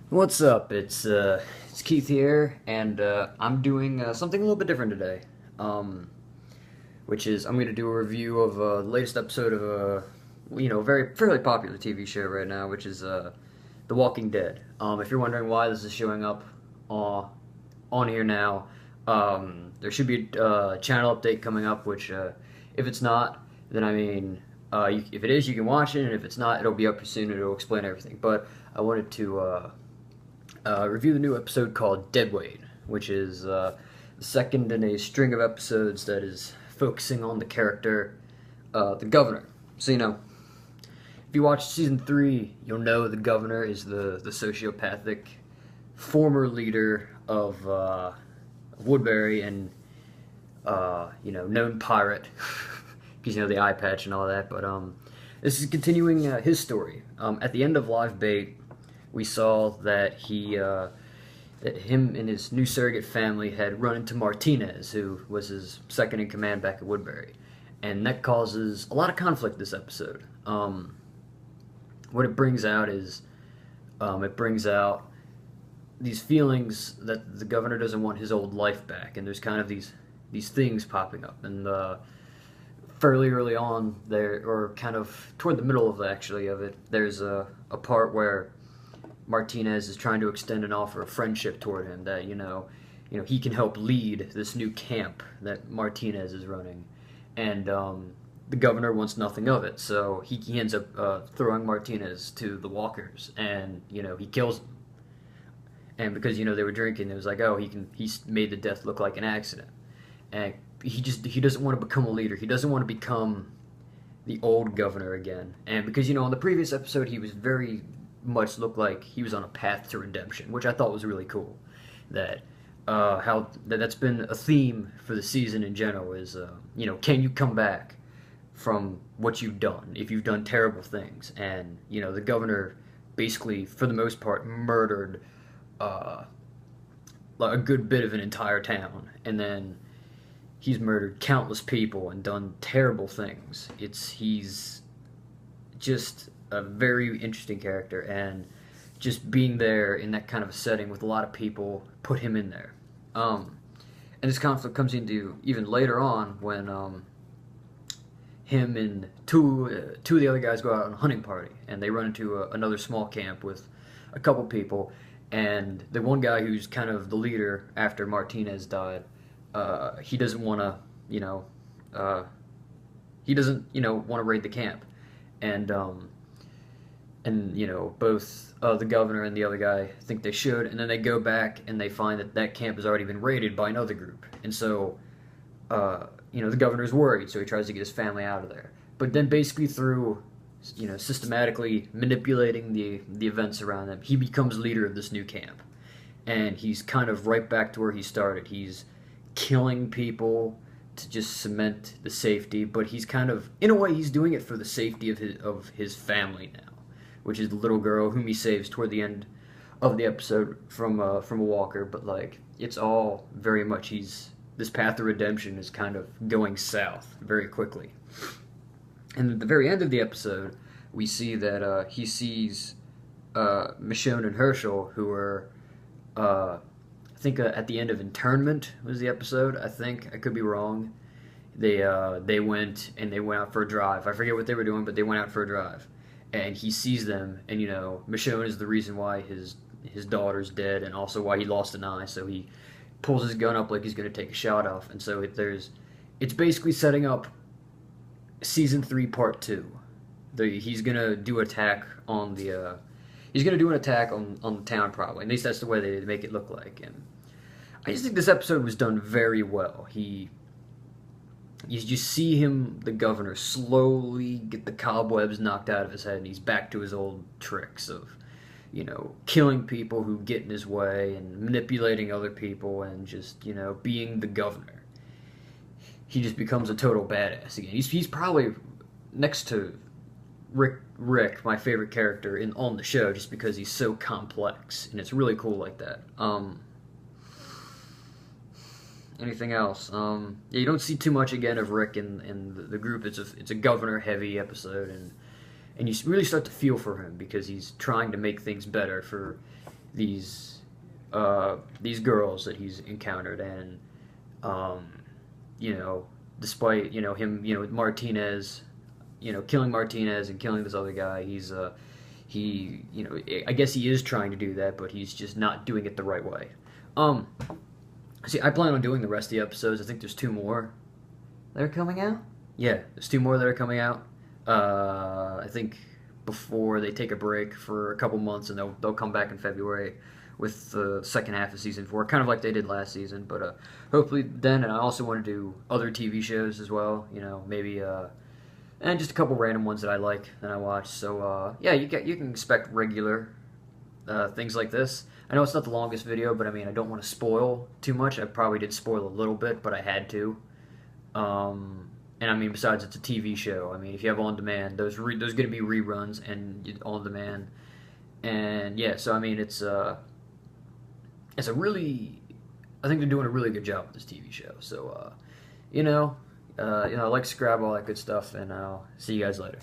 What's up? It's Keith here, and I'm doing something a little bit different today. Um, which is I'm going to do a review of the latest episode of a very fairly popular TV show right now, which is The Walking Dead. If you're wondering why this is showing up uh, on here now, there should be a channel update coming up. Which if it's not, then if it is, you can watch it, and if it's not, it'll be up soon. It'll explain everything. But I wanted to. Review the new episode called Deadweight, which is the second in a string of episodes that is focusing on the character, the Governor. So, if you watch season 3, you'll know the Governor is the sociopathic former leader of Woodbury and, known pirate, because, the eye patch and all that. But this is continuing his story. At the end of Live Bait, we saw that that him and his new surrogate family had run into Martinez, who was his second in command back at Woodbury, and that causes a lot of conflict this episode. What it brings out is it brings out these feelings that the governor doesn't want his old life back, and there's kind of these things popping up, and fairly early on there, or kind of toward the middle of it, there's a part where Martinez is trying to extend an offer of friendship toward him, that he can help lead this new camp that Martinez is running, and the governor wants nothing of it. So he ends up throwing Martinez to the walkers, and he kills him. And because they were drinking, it was like, oh, he's made the death look like an accident, and he doesn't want to become a leader. He doesn't want to become the old governor again. And because on the previous episode he was very much looked like he was on a path to redemption, which I thought was really cool. That that's been a theme for the season in general is can you come back from what you've done if you've done terrible things? And the governor basically for the most part murdered uh, a good bit of an entire town, and then he's murdered countless people and done terrible things. He's just a very interesting character, and just being there in that kind of a setting with a lot of people put him in there. And this conflict comes into even later on when him and two of the other guys go out on a hunting party, and they run into another small camp with a couple people, and the one guy who's kind of the leader after Martinez died, he doesn't want to, want to raid the camp, and both the governor and the other guy think they should, and then they go back and they find that camp has already been raided by another group, and so the governor's worried, so he tries to get his family out of there. But then basically through systematically manipulating the events around him, he becomes leader of this new camp, and he's kind of right back to where he started. He's killing people to just cement the safety, but he's kind of, in a way, he's doing it for the safety of his family now, which is the little girl whom he saves toward the end of the episode from a walker. But it's all very much, this path to redemption is kind of going south very quickly. And at the very end of the episode, we see that he sees Michonne and Herschel, who are I think at the end of Internment was the episode. I think I could be wrong. They went out for a drive. I forget what they were doing, but they went out for a drive, and he sees them. And Michonne is the reason why his daughter's dead, and also why he lost an eye. So he pulls his gun up like he's going to take a shot off, and so it's basically setting up season 3 part 2. He's going to do attack on the. He's going to do an attack on the town, probably. At least that's the way they make it look like. And I just think this episode was done very well. You just see him, the governor, slowly get the cobwebs knocked out of his head, and he's back to his old tricks of, killing people who get in his way and manipulating other people and just, being the governor. He just becomes a total badass again. He's probably next to Rick, my favorite character on the show, just because he's so complex, and it's really cool like that. Anything else? Yeah, you don't see too much again of Rick in the group. It's a governor heavy episode, and you really start to feel for him because he's trying to make things better for these girls that he's encountered, and um, you know, despite him Martinez, killing Martinez and killing this other guy, he I guess he is trying to do that, but he's just not doing it the right way. Um, See, I plan on doing the rest of the episodes. I think there's 2 more that are coming out. Yeah, there's 2 more that are coming out. I think before they take a break for a couple months, and they'll come back in February with the second half of season 4, kind of like they did last season. But hopefully then, and I also want to do other TV shows as well. Maybe and just a couple random ones that I like that I watch. So yeah, you can expect regular things like this. I know it's not the longest video, but I mean I don't want to spoil too much. I probably did spoil a little bit, but I had to. And I mean, besides, it's a TV show. I mean, if you have on demand, there's going to be reruns and on demand. And yeah, so I mean, it's a really, I think they're doing a really good job with this TV show. So, like, subscribe, all that good stuff, and I'll see you guys later.